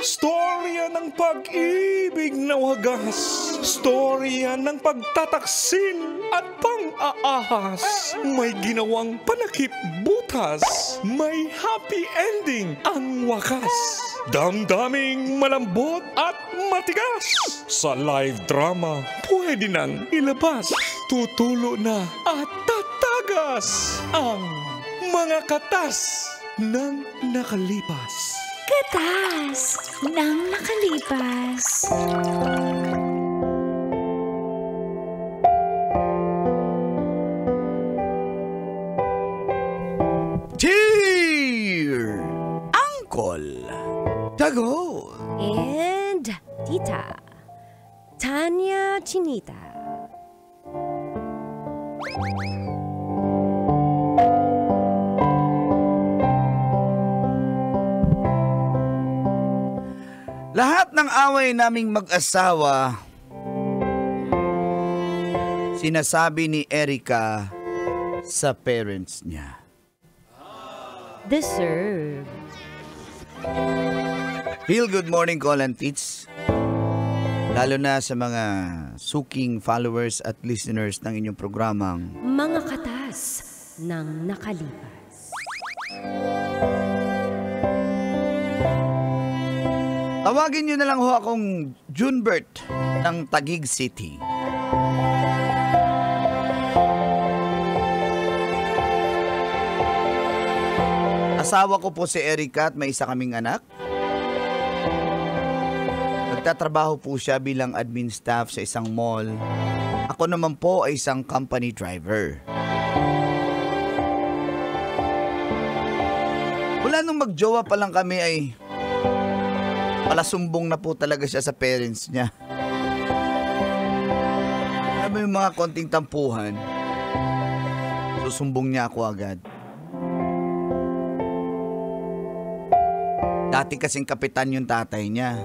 Storya ng pag-ibig na wagas. Storya ng pagtataksil at pang-aahas. May ginawang panakip butas. May happy ending ang wakas. Damdaming malambot at matigas. Sa live drama, pwede nang ilabas. Tutulo na at tatagas ang mga katas ng nakalipas. Katas ng nakalipas. Cheer! Uncle Tago And Tita Tanya Chinita. Lahat ng away naming mag-asawa, sinasabi ni Erica sa parents niya. Deserve. Feel good morning call and teach. Lalo na sa mga suking followers at listeners ng inyong programang Mga katas ng nakalipas. Tawagin niyo na lang ho akong Junbert ng Taguig City. Asawa ko po si Erica at may isa kaming anak. Nagtatrabaho po siya bilang admin staff sa isang mall. Ako naman po ay isang company driver. Mula nung magjowa pa lang kami ay palasumbong na po talaga siya sa parents niya. Alam mo yung mga konting tampuhan, susumbong niya ako agad. Dati kasing kapitan yung tatay niya,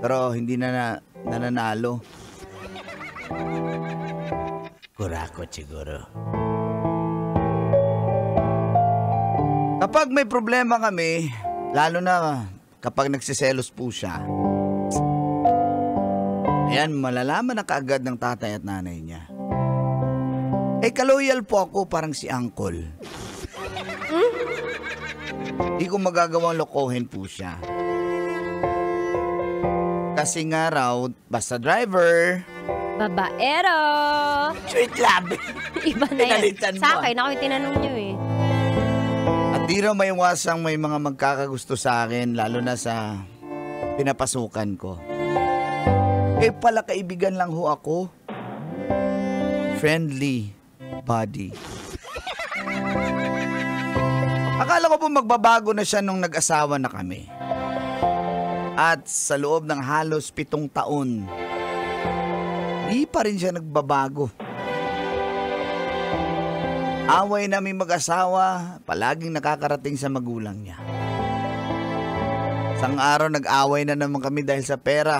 pero hindi na nananalo. Kurakot siguro. Kapag may problema kami, lalo na kapag nagsiselos po siya, ayan, malalaman na kaagad ng tatay at nanay niya. Kaloyal po ako, parang si Uncle. Di ko magagawang lokohin po siya. Kasi nga raw, basta driver. Babaero! Sweet love! Iba na yan. Pinalitan mo, Sa akin, ako yung tinanong niyo eh. At di raw may iwasang may mga magkakagusto sa akin, lalo na sa pinapasukan ko. Pala kaibigan lang ho ako. Friendly buddy. Akala ko po magbabago na siya nung nag-asawa na kami. At sa loob ng halos 7 taon, di pa rin siya nagbabago. Away namin mag-asawa, palaging nakakarating sa magulang niya. Isang araw nag-away na naman kami dahil sa pera.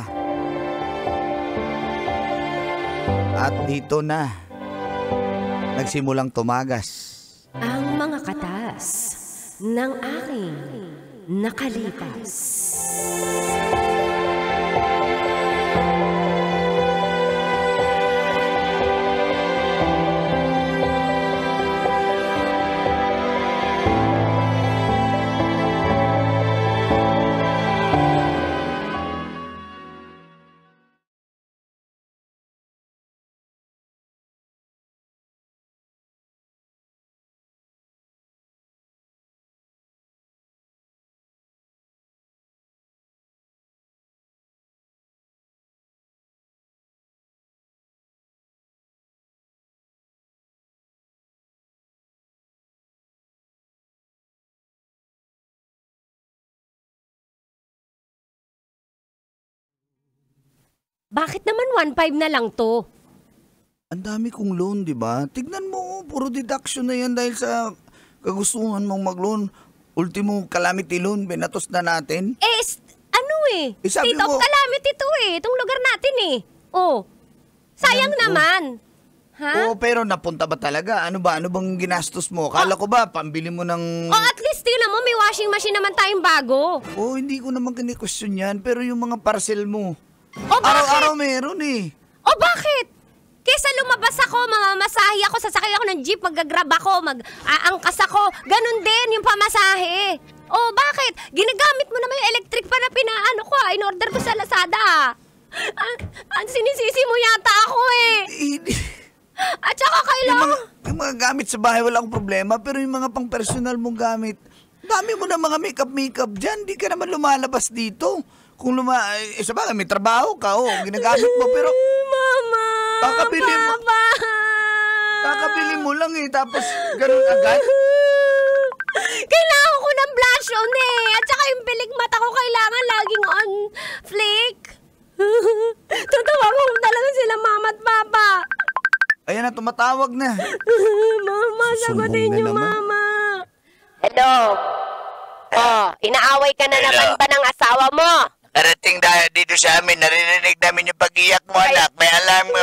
At dito na, nagsimulang tumagas Ang mga katas ng aking nakalipas. Bakit naman 1.5 na lang to? Ang dami kong loan, di ba? Tignan mo, puro deduction na yan dahil sa kagustuhan mong mag-loan. Ultimo calamity loan, binatos na natin. Ano eh? Sabi State of mo, calamity to eh. Itong lugar natin eh. Oh, sayang Alam ko. naman. Ha? Oo, pero napunta ba talaga? Ano bang ginastos mo? Kala ko ba, pambili mo ng... Oh, at least tingnan mo, may washing machine naman tayong bago. Oh, hindi ko naman kini-question yan, pero yung mga parcel mo, O bakit? araw-araw meron eh. O bakit? Kesa lumabas ako, mamamasahe ako, sasakay ako ng jeep, mag-grab ako, mag-aangkas ako. Ganun din yung pamasahe. O bakit? Ginagamit mo naman yung electric pa na pinaano ko in-order ko sa Lazada. Ang sinisisi mo yata ako eh. At saka kailangan... Yung mga gamit sa bahay, wala akong problema, pero yung mga pang personal mong gamit, dami mo na mga makeup dyan, di ka naman lumalabas dito. Kung sabagay, may trabaho ka, ginagamit mo, pero... Mama! Kakabili mo lang eh, tapos ganun agad. Kailangan ko ng blush on eh. At saka yung pilik mata ko kailangan laging on flick. Tatawagan ko talaga sila mama at papa. Ayan na, tumatawag na. Mama, sagutin Susumbong na niyo naman. mama. Hello? Oh, inaaway ka na naman ba ng asawa mo? Narating dahil dito sa amin, narinig namin yung pag-iyak mo, anak. May alarm,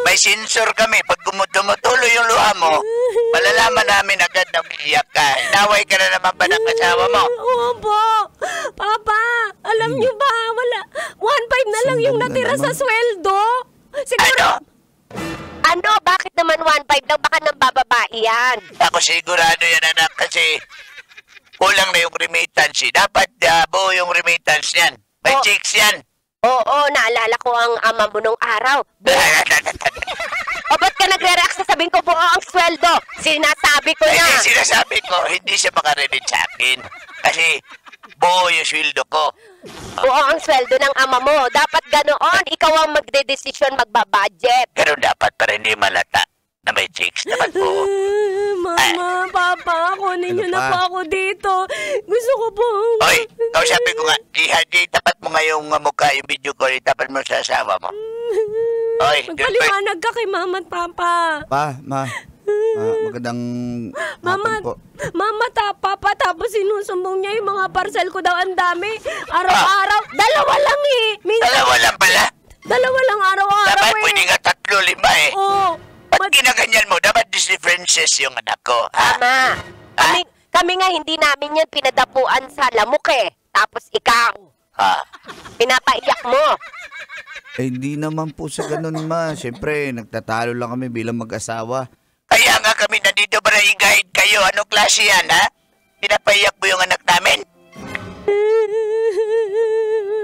may sensor kami. Pag tumutulo yung luha mo, malalaman namin agad na umiiyak ka. Inaway ka na naman ba ng asawa mo? Opo. Papa, alam niyo ba, wala. 1.5 na lang yung natira sa sweldo. Siguro... Ano? Bakit naman 1.5 lang? Baka nang bababae yan. Ako sigurado yan, anak, kasi kulang na yung remittance. Dapat buo yung remittance yan. May chicks yan. Oo, naalala ko ang ama mo nung araw. O ba't ka nagre-react sa sabihin ko buo ang sweldo? Sinasabi ko na. Hindi sinasabi ko, hindi siya makarinig sa akin. Kasi buo yung sweldo ko. Buo ang sweldo ng ama mo. Dapat ganoon. Ikaw ang magde-desisyon, magbabudget. Pero dapat pa rin hindi malata na may chicks. Dapat buo. Mama, Papa, kunin niyo na pa? po ako dito. Gusto ko po. Oy, kausapin ko nga, tapat mo nga yung mukha, yung video call, tapat mo sa asawa mo. Oy, Magpaliwanag ka kay Mama at Papa. Magandang Mama, hapon po. Papa, tapos sinusumbong niya yung mga parcel ko daw ang dami. Araw-araw. Dalawa lang eh. Dalawa lang pala. Dalawa lang araw-araw Dapat eh. pwede nga 3, 5 eh. Oo. Ba't ginaganyan mo? Dapat differences yung anak ko, ha? Tama. Kami nga hindi namin yan pinadapuan sa lamok eh. Tapos ikaw, Ha? pinapaiyak mo. Hindi naman po sa ganun, ma. Siyempre, nagtatalo lang kami bilang mag-asawa. Kaya nga kami nandito para i-guide kayo. Anong klase yan, ha? Pinapaiyak mo yung anak namin?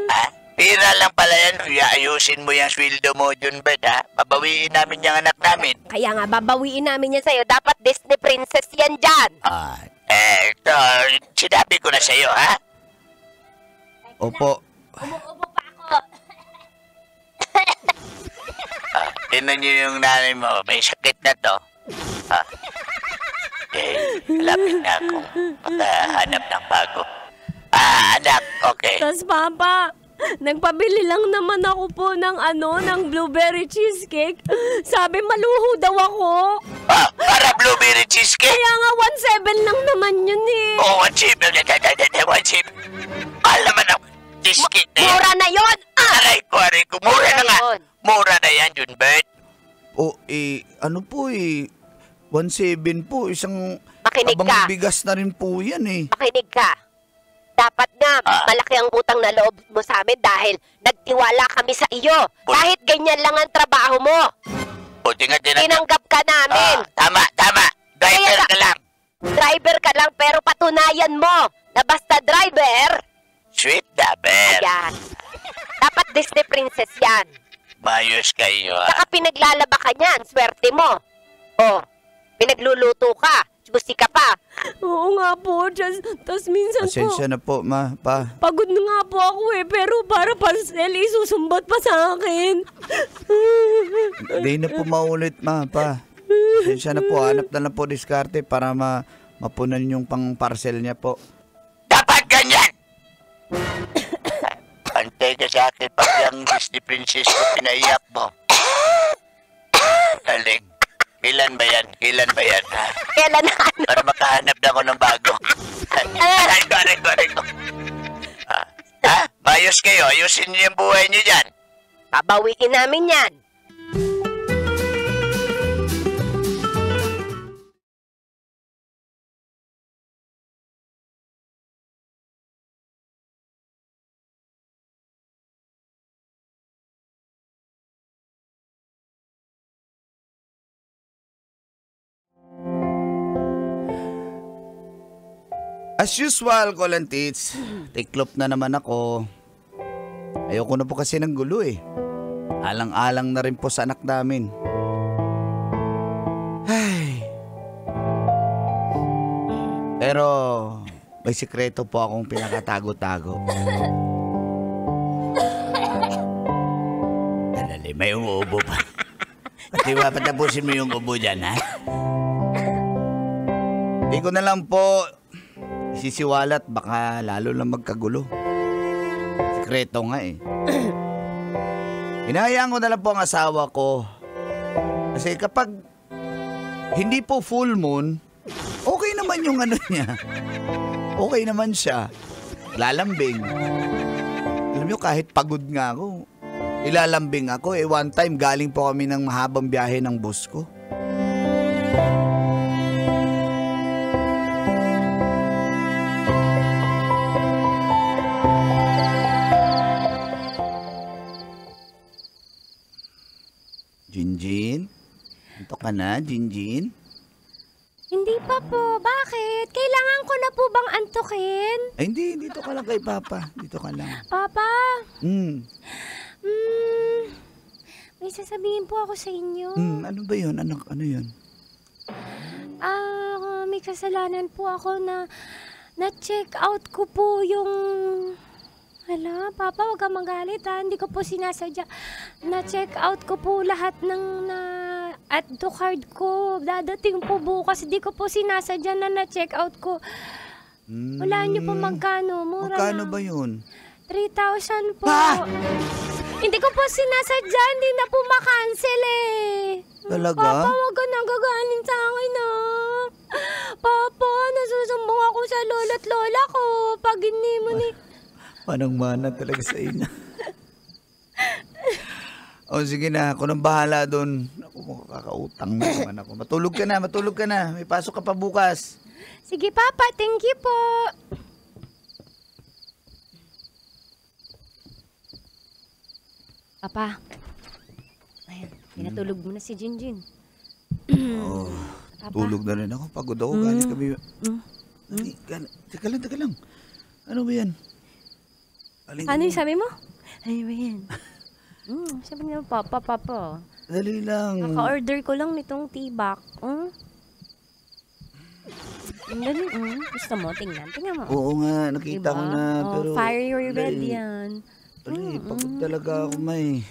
Ha? Pira lang pala yan. Ayusin mo yung sweldo mo, Junbert, ha? Babawiin namin yung anak namin. Kaya nga, babawiin namin yan sa'yo. Dapat Disney princess yan dyan. Ito, sinabi ko na sa'yo, ha? Opo. Umuubo pa ako. Tingnan niyo yung nanay mo. May sakit na to. Malapit na akong makahanap ng bago. Anak, okay. Tapos Papa, nagpabili lang naman ako po ng ng blueberry cheesecake. Sabi maluho daw ako. Para blueberry cheesecake? Kaya nga 1.7 lang naman yun eh. Oo, 1 chip. 1 chip. Mahal naman ang cheesecake na yan. Mura na yun! Aray ko. Mura na nga. Ayun. Mura na yan, Junbert. Ano po 1.7 po, isang Makinig abang ka. bigas na rin po yan eh. Makinig ka. Dapat nga, malaki ang utang na loob mo sa amin dahil nagtiwala kami sa iyo. Kahit ganyan lang ang trabaho mo. Buti nga Tinanggap ka namin. Tama. Driver Kaya ka lang. Driver ka lang pero patunayan mo na basta driver, Sweet dabber. ayan. Dapat Disney princess yan. Mayos kayo, ha? Saka pinaglalaba ka niyan, swerte mo. Pinagluluto ka, juicy ka pa. Oo nga po, tas minsan Pasensya na po, ma, pa. pagod na nga po ako pero para parcel, isusumbat pa sa akin. Hindi na po maulit, ma, pa. Pasensya na po, hanap na lang po diskarte para mapunan yung pang parcel niya po. Dapat ganyan! Antay ka sa akin pag yung Disney princess ko pinaiyak mo. Aling, kailan ba yan, ha? Kailan na Para makahanap na ako ng bago. Aray ko. Mayos kayo, ayusin niyo yung buhay niyo dyan. Babawiin namin yan. As usual, Kolantits, tiklop na naman ako. Ayoko na po kasi ng gulo eh. Alang-alang na rin po sa anak namin. Ay. Pero may sikreto po akong pinakatago-tago. Dali, may umuubo pa. Di ba, patapusin mo yung ubo dyan, ha? Hindi ko na lang po isisiwalat, baka lalo lang magkagulo. Sikreto nga eh. Hinahayaan ko na lang po ang asawa ko. Kasi kapag hindi po full moon, okay naman yung ano niya. Okay naman siya. Lalambing. Alam niyo, kahit pagod nga ako, ilalambing ako. One time, galing po kami ng mahabang biyahe ng boss ko. Jinjin? Ito ka na, Jinjin? Hindi pa po. Bakit? Kailangan ko na po bang antukin? Ay, hindi. Dito ka lang kay Papa. Dito ka lang. Papa? May sasabihin po ako sa inyo. Ano ba yun? Ano yun? May kasalanan po ako na na-check out ko po yung... Hala, Papa, huwag kang magalit ha. Hindi ko po sinasadya. Na-check out ko po lahat ng add to card ko. Dadating po bukas. Hindi ko po sinasadya na na-check out ko. Wala niyo po magkano. Mura Magkano lang. ba yun? 3,000 po. Ha? Hindi ko po sinasadya. Hindi na po makancel eh. Talaga? Papa, huwag ka nagaganin sa akin ah. Papa, nasusumbong ako sa lolo't lola ko. Pag hindi mo ni... Manang-mana talaga sa inyo. O sige na, ako nang bahala doon. Ako, makakautang na naman ako. Matulog ka na. May pasok ka pa bukas. Sige, Papa. Thank you po. Papa. Ayan, pinatulog mo na si Jinjin. Papa. Tulog na rin ako. Pagod ako. Galing kami. Teka lang. Ano ba yan? Ano yung sabi mo? Ano ba yan? Sabi niya, Papa. Dali lang. Naka-order ko lang nitong tea-back. Dali, gusto mo? Tingnan mo. Oo nga, nakita ko na. Pero, fire your bed yan. Dali, pagod talaga ako, May.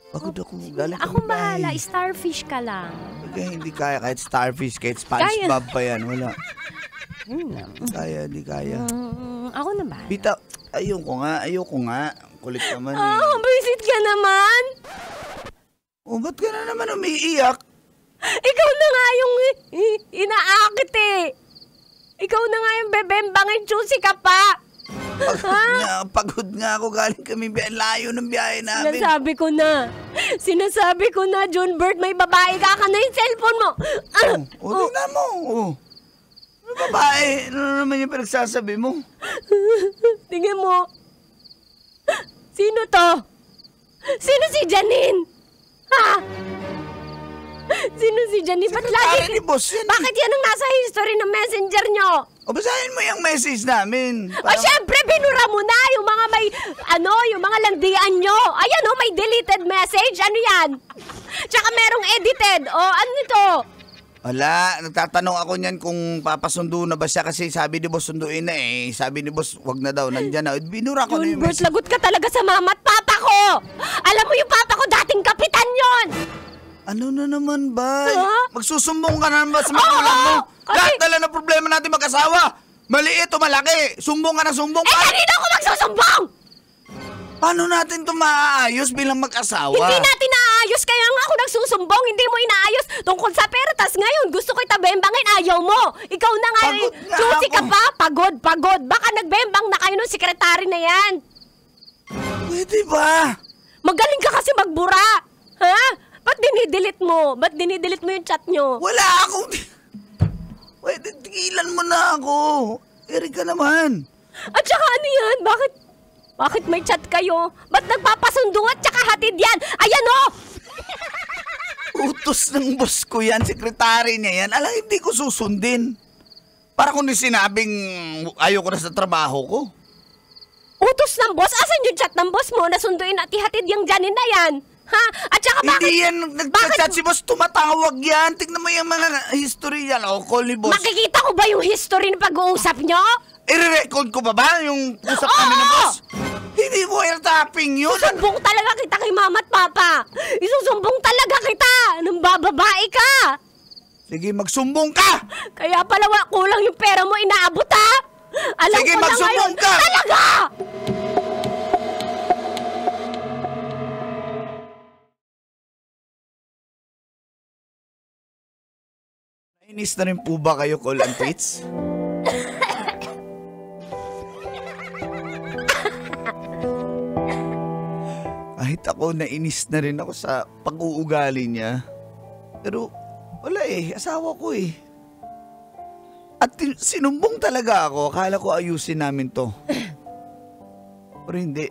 Pagod ako. Galing Ako bahala, starfish ka lang. Kaya hindi kaya, kahit starfish, kahit SpongeBob pa yan, wala. Hindi kaya. Ako na ba? Bita, ayoko nga. Kulit naman eh. Visit ka naman. Ba't ka na naman umiiyak? Ikaw na nga yung inaakit eh. Ikaw na nga yung bebembangin, juicy ka pa. Pagod nga ako. Galing kami layo ng biyahe namin. Sinasabi ko na, Junbert, may babae ka na yung cellphone mo. Tingnan mo. Babae, ano naman yung pinagsasabi mo? Tingnan mo. Sino to? Sino si Janine? Ha? Sino si Janine? Ba't lagi? Ni boss yan. Bakit yan ang nasa history ng messenger nyo? Basahin mo yung message namin. Syempre, binura mo na yung mga yung mga landian nyo. Ayan may deleted message. Ano yan? Tsaka merong edited. Ano ito? Wala, nagtatanong ako niyan kung papasundo na ba siya kasi sabi ni boss sunduin na eh. Sabi ni boss, wag na daw, nandyan na. Binura ko na yung message. Lagot ka talaga sa mama at papa ko. Alam mo yung papa ko, dating kapitan yon. Ano na naman ba? Magsusumbong ka na naman sa magulang mo? Lahat na lang na problema natin mag-asawa. Maliit o malaki. Sumbong ka na sumbong. Kanino ako magsusumbong? Paano natin ito maaayos bilang mag-asawa? Hindi natin naayos, kaya nga ako nagsusumbong. Hindi mo inaayos tungkol sa pera. Tas ngayon, gusto ko itabembangin, ayaw mo. Ikaw na nga, juicy ka pa. Pagod. Baka nagbembang na kayo ng sekretary na yan. Pwede ba? Magaling ka kasi magbura. Ha? Ba't dinidelete mo? Ba't dinidelete mo yung chat nyo? Wala akong... Pwede, tigilan mo na ako. Erika naman. At saka ano yan? Bakit may chat kayo? Ba't nagpapasundo at saka hatid yan? Ayan Utos ng boss ko yan, sekretary niya yan. Alam, hindi ko susundin. Para kung sinabing ayoko na sa trabaho ko. Utos ng boss? Asan yung chat ng boss mo? Nasunduin at ihatid yung Janin na yan? Ha? At saka bakit? Hindi yan nagchat si boss, tumatawag yan. Tignan mo yung mga history yan. O, call ni boss. Makikita ko ba yung history ng pag-uusap nyo? I-record ko ba yung usap namin ng boss? Hindi mo air-tapping yun. Susumbong talaga kita kay mama at papa. Isusumbong talaga kita. Nang bababae ka. Sige, magsumbong ka. Kaya pala kulang yung pera mo inaabot ha. Alam Sige, ko na magsumbong ngayon. ka. Talaga! Nainis na rin po ba kayo, Call and Tweets? Kahit ako, nainis na rin ako sa pag-uugali niya. Pero wala asawa ko eh. At sinumbong talaga ako, akala ko ayusin namin to. Pero hindi.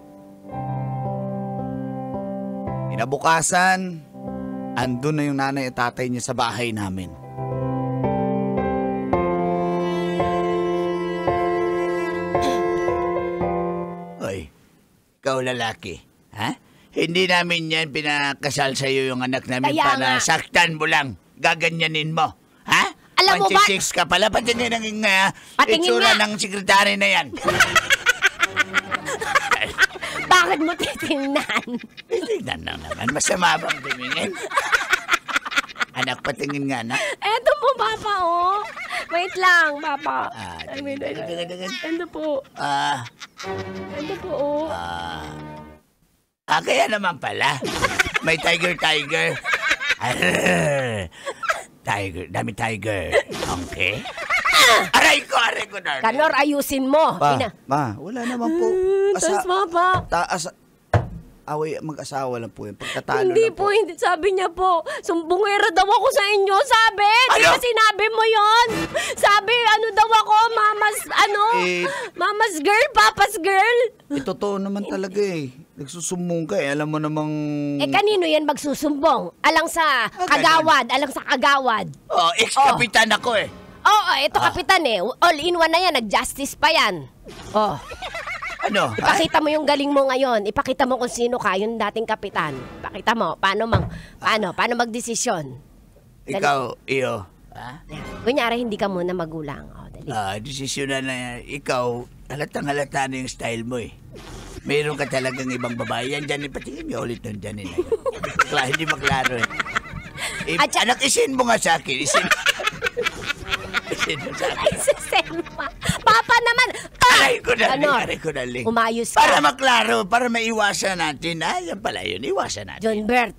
Inabukasan, andun na yung nanay at tatay niya sa bahay namin. Hoy, ikaw lalaki, ha? Hindi namin yan pinakasal sa'yo yung anak namin Kaya para nga. saktan mo lang, gaganyanin mo, ha? Alam mo ba- 26 ka pala, patingin ang Patingin itsura nga. ng sekretary na yan. Bakit mo titingnan? Tignan na naman, masama bang tumingin? Anak, patingin nga, anak. Eto po, Papa, oh. Wait lang, Papa. Tingin. Eto po. Eto po, oh. Kaya naman pala. May tiger. Tiger, dami tiger. Okay? Aray ko na. Kanor, ayusin mo. Ma, wala naman po. Tapos, Papa. Mag-asawa lang po yun. Pagkatalo Hindi na po, hindi. Sabi niya po, sumbungera daw ako sa inyo. Sabi, di ba sinabi mo yon? Sabi, ano daw ako, mama's girl, papa's girl. Totoo naman talaga eh. Nagsusumbong ka eh. Alam mo namang... Kanino yan magsusumbong? Alang sa kagawad. Oh, ex-kapitan ako eh. Oo, ito kapitan eh. All-in-one na yan, nag-justice pa yan. Oh. Ano? Ipakita mo yung galing mo ngayon. Ipakita mo kung sino ka, yung dating kapitan. Ipakita mo, paano magdesisyon. Ikaw, iyo. Ha? Kunyari, hindi ka muna magulang. Oh, dali. Desisyon na ikaw, halatang-halata na yung style mo eh. Mayroon ka talagang ibang babae. Yan dyan, patingin niyo ulit nun dyan. Hindi maklaro eh. Anak, isin mo nga sa akin. Isin mo sa akin. Ay, Selma. Papa naman. Aray ko na, Ling. Umayos ka. Para maklaro, para maiwasan natin. Yan pala yun, iwasan natin. John Bert,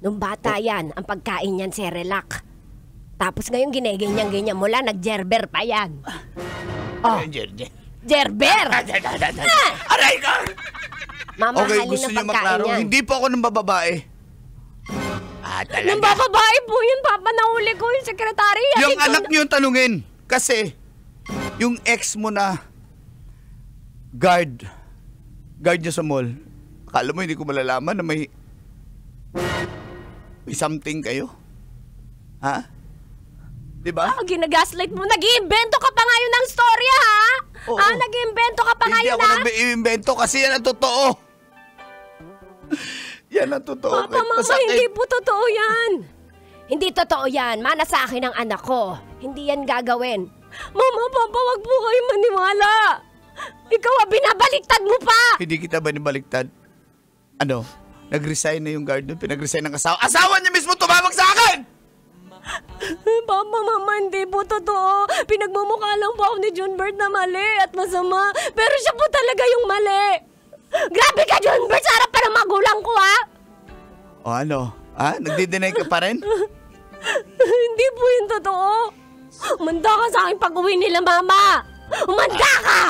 nung bata yan, ang pagkain niyan Cerelac. Tapos ngayon gineganyan-ganyan mo lang, nag-gerber pa yan. Oh, gerber! Aray ko! Okay, Mamahalin gusto ng niyo pagkain maklaro? yan. Hindi po ako ng bababae. Talaga? Nung bababae po yun, Papa, nahuli ko yung sekretary. Yung anak niyo yung tanungin. Kasi, yung ex mo na guard niya sa mall, akala mo hindi ko malalaman na may something kayo? Ha? Diba? Ginagaslight mo. Nag-iimbento ka pa ngayon ng storya, ha? Oo. Nag-iimbento ka pa Hindi ngayon, ako ha? nag-iimbento kasi yan ang totoo. Yan ang totoo. Papa, Kahit Mama, masakit. hindi po totoo yan. Hindi totoo yan. Mana sa akin ang anak ko. Hindi yan gagawin. Mama, Papa, wag po kayo maniwala. Ikaw, binabaliktad mo pa. Hindi kita ba nibaliktad? Ano? Nag-resign na yung guard doon. Pinag-resign ng asawa. Asawa niya mismo tumawag sa akin! Papa, Mama, hindi po totoo. Pinagmumukha lang po ako ni John Bert na mali at masama. Pero siya po talaga yung mali. Grabe ka, John Bert, sa harap pa ng magulang ko, ha? O ano? Ha? Nagdi-deny ka pa rin? Hindi po yun totoo. Umanda ka sa akin pag uwi nila, Mama. Umanda ka!